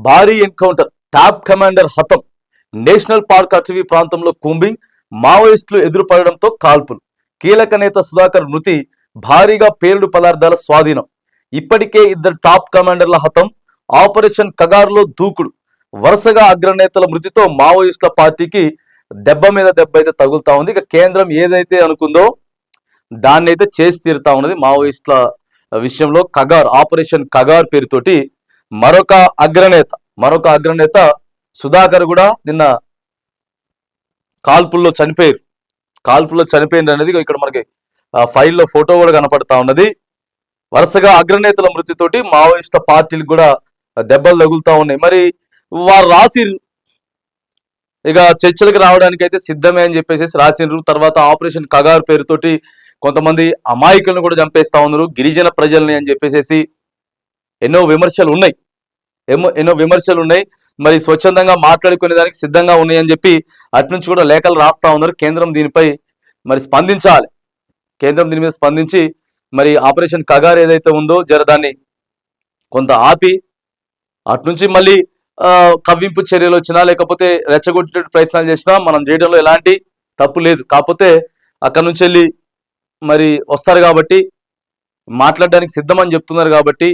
భారీ encounter, top commander హతం. National park అటవీ ప్రాంతంలో కూంబింగ్, మావోయిస్టులు ఎదురుపడడంతో కాల్పులు. కీలక నేత సుధాకర్ మృతి, భారీగా పేలుడు పదార్థాల స్వాధీనం. ఇప్పటికే 2 టాప్ కమాండర్ల హతం. ఆపరేషన్ కగార్లో దూకుడు. వరుసగా అగ్రనేతల మృతితో మావోయిస్టుల పార్టీకి దెబ్బ మీద దెబ్బ అయితే తగులుతా ఉంది. ఇక కేంద్రం ఏదైతే అనుకుందో దాన్ని అయితే చేసి తీరుతా ఉన్నది. మావోయిస్టుల విషయంలో కగార్, ఆపరేషన్ కగార్ పేరుతోటి మరొక అగ్రనేత సుధాకర్ కూడా నిన్న కాల్పుల్లో చనిపోయింది అనేది ఇక్కడ మనకి ఫైల్లో ఫోటో కూడా కనపడతా ఉన్నది. వరుసగా అగ్రనేతల మృతితోటి మావోయిస్టుల పార్టీలకు కూడా దెబ్బలు తగులుతా ఉన్నాయి. మరి వారు రాసిర్రు, ఇక చర్చలకు రావడానికి అయితే సిద్ధమే అని చెప్పేసి రాసిండ్రు. తర్వాత ఆపరేషన్ కగార్ పేరుతోటి కొంతమంది అమాయకులను కూడా చంపేస్తా ఉన్నారు, గిరిజన ప్రజల్ని అని చెప్పేసి ఎన్నో విమర్శలు ఉన్నాయి. మరి స్వచ్ఛందంగా మాట్లాడుకునే దానికి సిద్ధంగా ఉన్నాయని చెప్పి అట్నుంచి కూడా లేఖలు రాస్తా ఉన్నారు. కేంద్రం దీనిపై మరి స్పందించాలి. కేంద్రం దీని మీద స్పందించి మరి ఆపరేషన్ కగార్ ఏదైతే ఉందో దాన్ని కొంత ఆపి అట్నుంచి మళ్ళీ కవ్వింపు చర్యలు వచ్చినా లేకపోతే రెచ్చగొట్టే ప్రయత్నాలు చేసినా మనం చేయడంలో ఎలాంటి తప్పు లేదు. కాకపోతే అక్కడ నుంచి వెళ్ళి మరి వస్తారు కాబట్టి, మాట్లాడడానికి సిద్ధమని చెప్తున్నారు కాబట్టి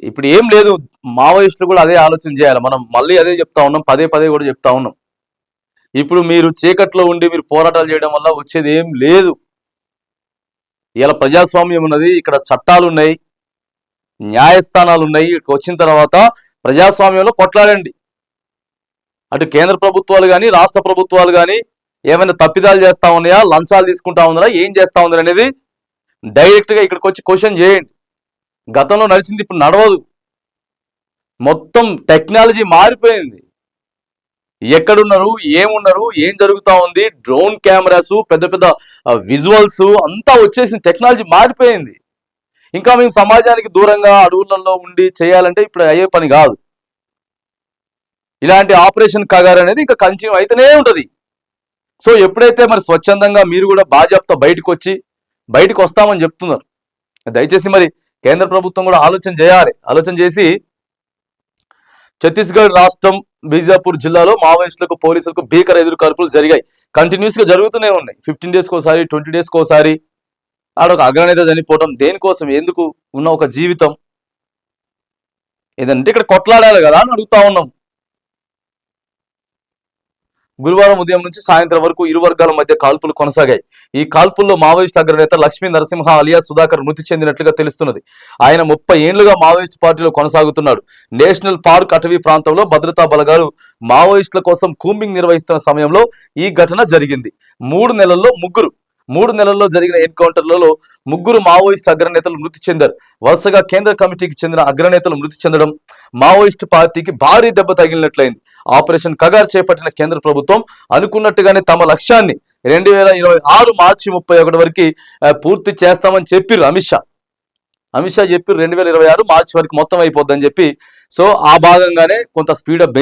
ఇప్పుడు ఏం లేదు. మావోయిస్టులు కూడా అదే ఆలోచన చేయాలి. మనం మళ్ళీ అదే చెప్తా ఉన్నాం, పదే కూడా చెప్తా ఉన్నాం. ఇప్పుడు మీరు చీకట్లో ఉండి మీరు పోరాటాలు చేయడం వల్ల వచ్చేది ఏం లేదు. ఇలా ప్రజాస్వామ్యం ఉన్నది, ఇక్కడ చట్టాలు ఉన్నాయి, న్యాయస్థానాలు ఉన్నాయి. ఇక్కడికి వచ్చిన తర్వాత ప్రజాస్వామ్యంలో కొట్లాడండి. అటు కేంద్ర ప్రభుత్వాలు కానీ రాష్ట్ర ప్రభుత్వాలు కానీ ఏమైనా తప్పిదాలు చేస్తా ఉన్నాయా, లంచాలు తీసుకుంటా ఉన్నారా, ఏం చేస్తా ఉన్నారు అనేది డైరెక్ట్గా ఇక్కడికి వచ్చి క్వశ్చన్ చేయండి. గతంలో నడిచింది ఇప్పుడు నడవదు. మొత్తం టెక్నాలజీ మారిపోయింది. ఎక్కడున్నారు, ఏమున్నారు, ఏం జరుగుతా ఉంది, డ్రోన్ కెమెరాస్, పెద్ద విజువల్స్ అంతా వచ్చేసింది. టెక్నాలజీ మారిపోయింది. ఇంకా మేము సమాజానికి దూరంగా అడవులలో ఉండి చేయాలంటే ఇప్పుడు అయ్యే పని కాదు. ఇలాంటి ఆపరేషన్ కగార్ అనేది ఇంకా కంటిన్యూ అయితేనే ఉంటుంది. సో ఎప్పుడైతే మరి స్వచ్ఛందంగా మీరు కూడా బాజాప్తా బయటకు వస్తామని చెప్తున్నారు, దయచేసి మరి కేంద్ర ప్రభుత్వం కూడా ఆలోచన చేయాలి. ఆలోచన చేసి ఛత్తీస్గఢ్ రాష్ట్రం బీజాపూర్ జిల్లాలో మావోయిస్టులకు పోలీసులకు భీకర ఎదురుకాల్పులు జరిగాయి. కంటిన్యూస్ గా జరుగుతూనే ఉన్నాయి. 15 డేస్కి ఒకసారి, 20 డేస్కి ఒకసారి. ఆడొక అగ్రనేత చనిపోవటం దేనికోసం, ఎందుకు ఉన్న ఒక జీవితం ఏదంటే ఇక్కడ కొట్లాడాలి కదా అని అడుగుతా ఉన్నాం. గురువారం ఉదయం నుంచి సాయంత్రం వరకు ఇరు వర్గాల మధ్య కాల్పులు కొనసాగాయి. ఈ కాల్పుల్లో మావోయిస్ట్ అగ్రనేత లక్ష్మీ నరసింహ అలియా సుధాకర్ మృతి చెందినట్లుగా తెలుస్తున్నది. ఆయన 30 ఏళ్లుగా మావోయిస్ట్ పార్టీలో కొనసాగుతున్నాడు. నేషనల్ పార్క్ అటవీ ప్రాంతంలో భద్రతా బలగాలు మావోయిస్టుల కోసం కూంబింగ్ నిర్వహిస్తున్న సమయంలో ఈ ఘటన జరిగింది. 3 నెలల్లో జరిగిన ఎన్కౌంటర్లలో 3 మావోయిస్ట్ అగ్రనేతలు మృతి చెందారు. వరుసగా కేంద్ర కమిటీకి చెందిన అగ్రనేతలు మృతి చెందడం మావోయిస్టు పార్టీకి భారీ దెబ్బ తగిలినట్లయింది. ఆపరేషన్ కగార్ చేపట్టిన కేంద్ర ప్రభుత్వం అనుకున్నట్టుగానే తమ లక్ష్యాన్ని 2026 మార్చి 31 వరకు పూర్తి చేస్తామని చెప్పారు అమిత్ షా చెప్పారు. 2026 మార్చి వరకు మొత్తం అయిపోద్దని చెప్పి. సో ఆ భాగంగానే కొంత స్పీడప్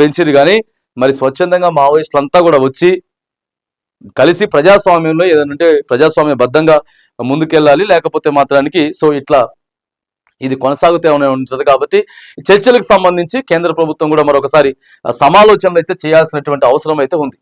పెంచిరు కానీ మరి స్వచ్ఛందంగా మావోయిస్టులంతా కూడా వచ్చి కలిసి ప్రజాస్వామ్యంలో ఏదంటే ప్రజాస్వామ్యబద్ధంగా ముందుకెళ్ళాలి, లేకపోతే మాత్రానికి సో ఇట్లా ఇది కొనసాగుతూ ఉంటుంది. కాబట్టి చర్చలకు సంబంధించి కేంద్ర ప్రభుత్వం కూడా మరొకసారి సమాలోచనలు అయితే చేయాల్సినటువంటి అవసరం అయితే ఉంది.